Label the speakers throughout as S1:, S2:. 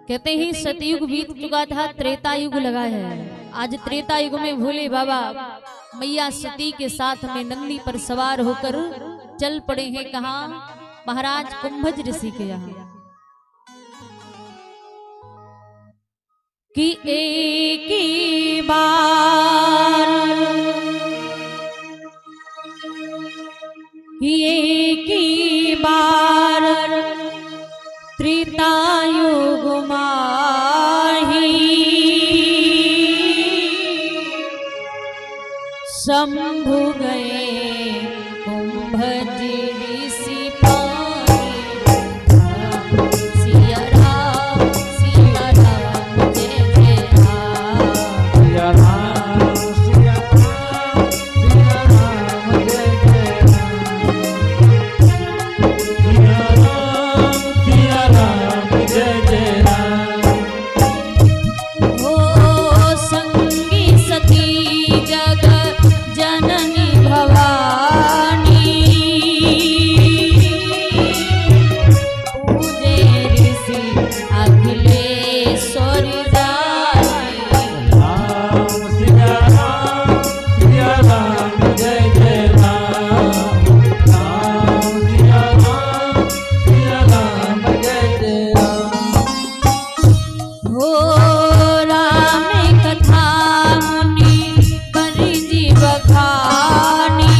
S1: कहते ही सतयुग बीत चुका था, त्रेता युग लगा है। आज त्रेता युग में भोले बाबा मैया सती के साथ में नंदी पर सवार होकर चल पड़े हैं। कहा? महाराज कुंभज ऋषि के यहाँ। कि एक ही बार, एक ही बार त्रेता युग माही शंभु गए कुंभज ऋषि पाए। सिया राम जय जय राम,
S2: सिया राम सिया राम सिया राम जय जय राम, सिया राम जय जय राम।
S1: ओ संगी सती जग जननी भवानी, पूजे ऋषि अखिलेश्वर दानी।
S2: राम सिया राम जय जय राम, राम सिया राम जय जय राम।
S1: हो राम कथा मुनि करि जीव खानी,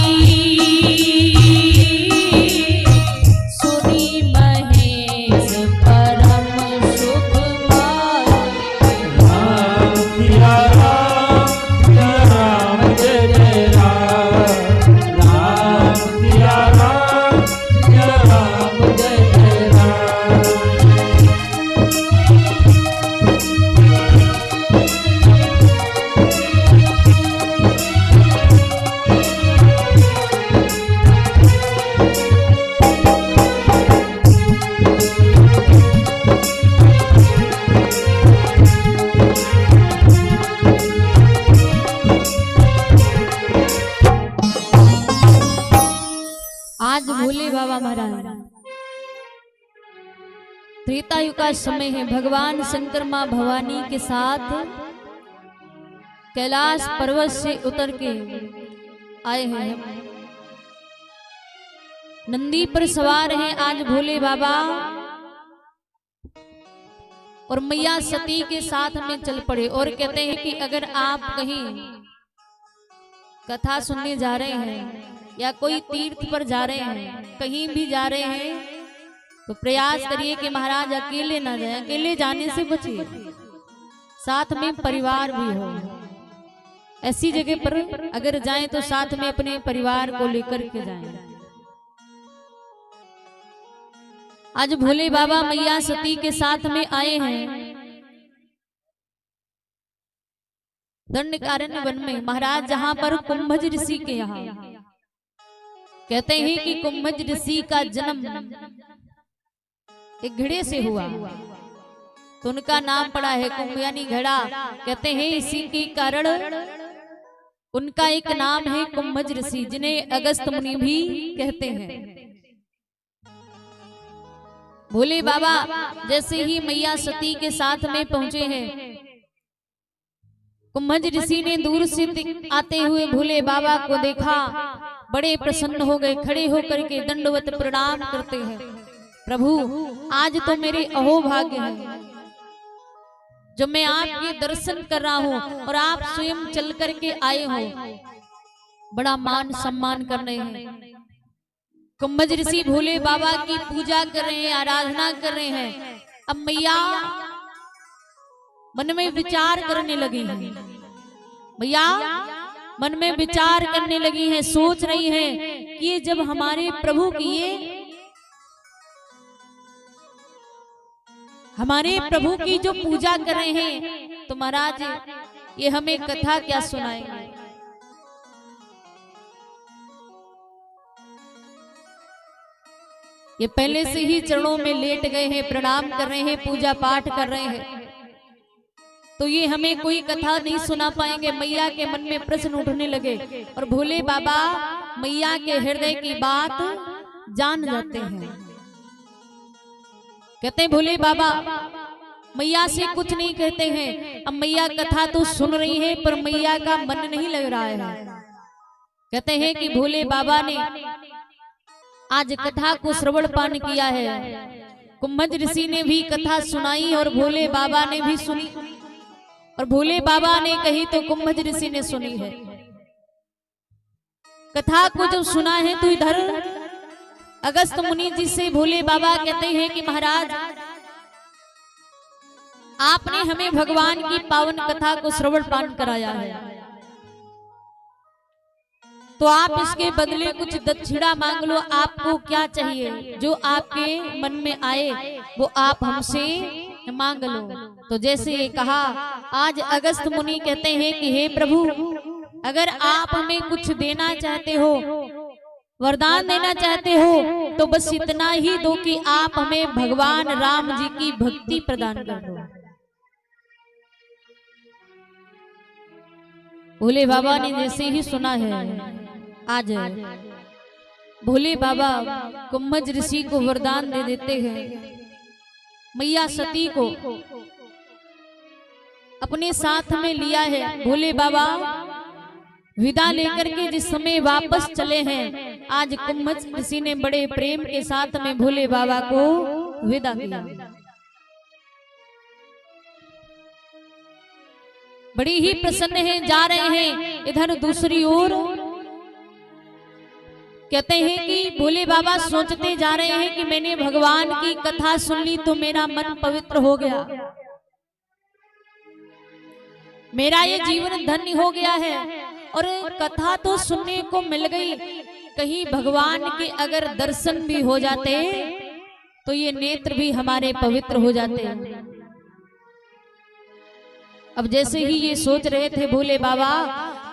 S1: सुनी महेश परम सुख पाए।
S2: राम सिया राम जय जय राम, राम सिया राम जय जय राम।
S1: आज भोले बाबा महाराज त्रेता युग का समय है। भगवान शंकर मां भवानी के साथ कैलाश पर्वत से उतर के आए हैं। नंदी पर सवार हैं आज भोले बाबा, और मैया सती के साथ में चल पड़े। और कहते हैं कि अगर आप कहीं कथा सुनने जा रहे हैं या कोई तीर्थ पर जा रहे हैं, कहीं भी जा रहे हैं, तो प्रयास करिए कि महाराज अकेले ना जाए। अकेले जाने से बचिए, साथ में परिवार भी हो। ऐसी जगह पर अगर जाएं तो साथ में अपने परिवार को लेकर के जाएं। आज भोले बाबा मैया सती के साथ में आए हैं दंडकारण्य वन में। महाराज जहां पर कुंभज ऋषि के यहाँ कहते हैं कि कुंभज ऋषि का जन्म एक घड़े से हुआ, तो उनका नाम पड़ा है कुंभ यानी घड़ा। कहते हैं इसी के कारण उनका एक नाम है कुंभज ऋषि, जिन्हें अगस्त मुनि भी कहते हैं। भोले बाबा जैसे ही मैया सती के साथ में पहुंचे हैं, कुंभज ऋषि ने दूर से आते हुए भोले बाबा को देखा, बड़े प्रसन्न हो गए। खड़े होकर के दंडवत प्रणाम करते हैं। प्रभु आज तो मेरे अहोभाग्य है जो मैं आपके दर्शन कर रहा हूँ और आप स्वयं चल करके आए हो। बड़ा मान सम्मान कर रहे हैं। कुंभज ऋषि भोले बाबा की पूजा कर रहे हैं, आराधना कर रहे हैं। अब मैया मन में विचार करने लगी है। मैया मन में विचार करने लगी है, सोच रही है कि ये जब हमारे प्रभु की हमारे प्रभु की जो पूजा कर रहे हैं, तो महाराज ये हमें कथा क्या सुनाएंगे। ये पहले से ही चरणों में लेट गए हैं, प्रणाम कर रहे हैं, पूजा पाठ कर रहे हैं, तो ये हमें कोई कथा नहीं सुना पाएंगे। मैया के मन में प्रश्न उठने लगे और भोले बाबा मैया के हृदय की बात जान जाते हैं। कहते हैं भोले बाबा मैया से कुछ नहीं कहते हैं। अब मैया कथा तो सुन रही है पर मैया का मन नहीं लग रहा है। कहते हैं कि भोले बाबा ने आज कथा को श्रवण पान किया है। कुंभज ऋषि ने भी कथा सुनाई और भोले बाबा ने भी सुनी, और भोले बाबा ने कही तो कुंभज ऋषि ने सुनी है। कथा को जब सुना है तो इधर अगस्त मुनि जी से भोले बाबा कहते हैं कि महाराज, आपने हमें भगवान की पावन कथा को श्रवण पान कराया है, तो आप इसके बदले कुछ दक्षिणा मांग लो। आपको क्या चाहिए, जो आपके मन में आए वो आप हमसे मांग लो। तो जैसे ये कहा, आज अगस्त मुनि कहते हैं कि हे प्रभु, अगर आप हमें कुछ देना चाहते हो, वरदान देना चाहते हो, तो बस इतना ही दो कि आप हमें भगवान राम जी की भक्ति प्रदान कर दो। भोले बाबा ने जैसे ही सुना है, आज भोले बाबा कुंभज ऋषि को वरदान दे देते हैं। मैया सती को अपने साथ में लिया है। भोले बाबा विदा लेकर के जिस समय वापस चले हैं, आज कुंभज ऋषि ने बड़े प्रेम के साथ में भोले बाबा को विदा किया। बड़ी ही प्रसन्न है, जा रहे हैं। इधर दूसरी ओर कहते हैं कि भोले बाबा सोचते जा रहे हैं कि मैंने भगवान की कथा सुन ली तो मेरा मन पवित्र हो गया, मेरा ये जीवन धन्य हो गया है, और कथा तो सुनने को मिल गई। कहीं भगवान के अगर दर्शन भी हो जाते तो ये नेत्र भी हमारे पवित्र हो जाते। अब जैसे ही ये सोच रहे थे भोले बाबा,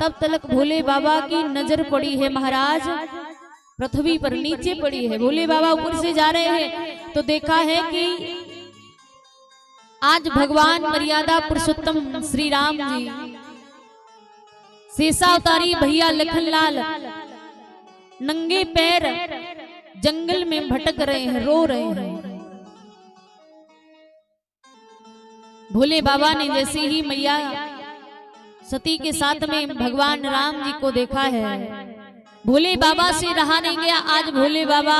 S1: तब तक भोले बाबा की नजर पड़ी है महाराज पृथ्वी पर, नीचे पड़ी है। भोले बाबा ऊपर से जा रहे हैं तो देखा है कि आज भगवान मर्यादा पुरुषोत्तम श्री राम जी, शेषावतारी भैया लखनलाल नंगे पैर जंगल में भटक रहे हैं, रो रहे हैं। भोले बाबा ने जैसे ही मैया सती के साथ में भगवान राम जी को देखा है, भोले बाबा से रहा नहीं गया। आज भोले बाबा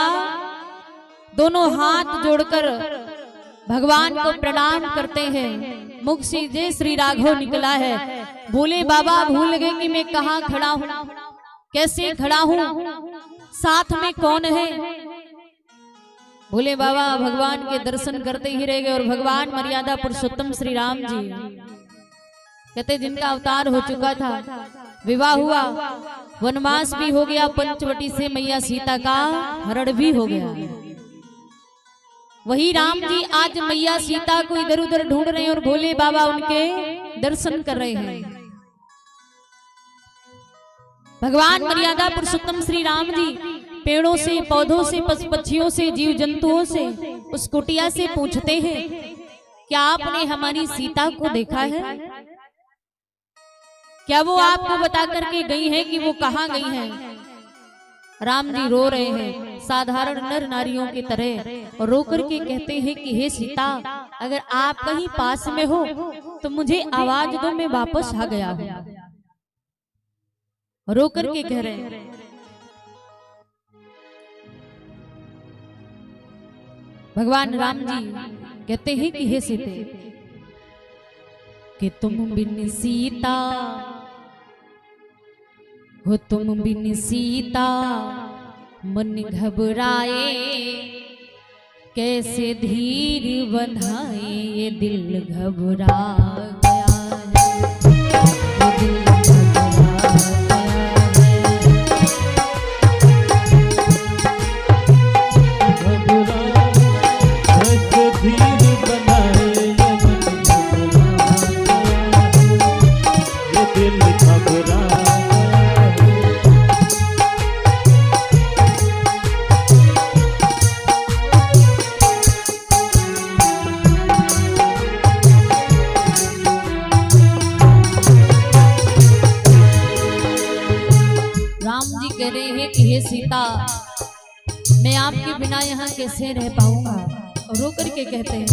S1: दोनों हाथ जोड़कर भगवान को प्रणाम करते हैं। मुख से जय श्री राघव निकला है। भोले बाबा भूल गए कि मैं कहाँ खड़ा हूँ, कैसे खड़ा हूँ, साथ में कौन है। भोले बाबा भगवान के दर्शन करते ही रह गए। और भगवान मर्यादा पुरुषोत्तम श्री राम जी कहते, जिनका अवतार हो चुका था, विवाह हुआ, वनवास भी हो गया, पंचवटी से मैया सीता का हरण भी हो गया, वही राम जी आज मैया सीता को इधर उधर ढूंढ रहे हैं और भोले बाबा उनके दर्शन कर रहे हैं। भगवान मर्यादा पुरुषोत्तम श्री राम जी पेड़ों से, पौधों से, पशु पक्षियों से, जीव जंतुओं से, उस कुटिया से पूछते हैं, क्या आपने हमारी सीता को देखा है? क्या वो आपको बता करके गई है कि वो कहाँ गई है? राम जी रो रहे हैं साधारण नर नारियों की तरह, और रो करके कहते हैं कि हे सीता, अगर आप कहीं पास में हो तो मुझे आवाज दो, मैं वापस आ गया हूं। रो करके कह रहे हैं। भगवान राम जी कहते हैं कि हे सीते, कि तुम बिन सीता हो, तुम बिन सीता मन घबराए, कैसे धीर बंधाए, ये दिल घबरा गया है, ये दिल सीता, मैं आपके बिना यहाँ कैसे रह पाऊंगा। रो करके कहते हैं,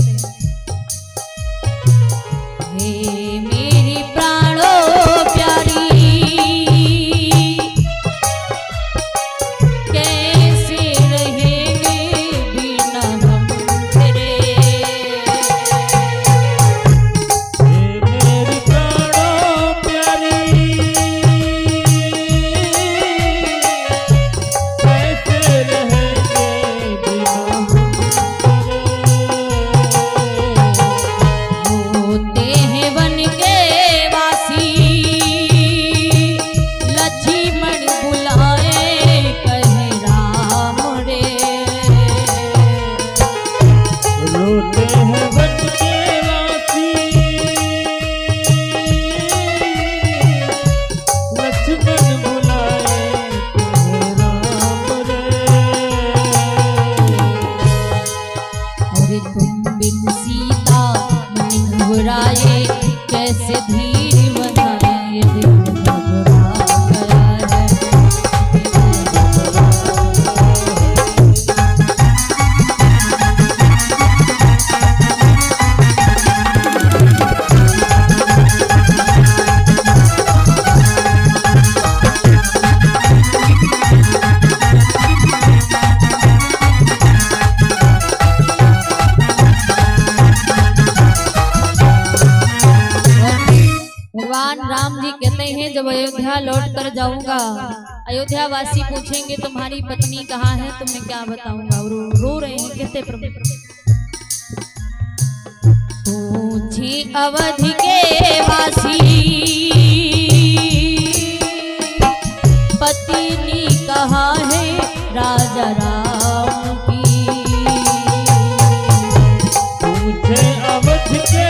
S1: कहते हैं जब अयोध्या लौट कर जाऊंगा, अयोध्या वासी पूछेंगे तुम्हारी पत्नी कहाँ है, तो मैं क्या बताऊंगा। रो रहे हैं, कहते प्रभु पूछे अवधि के वासी पत्नी कहाँ है राजा राम की।
S2: पूछे अवध के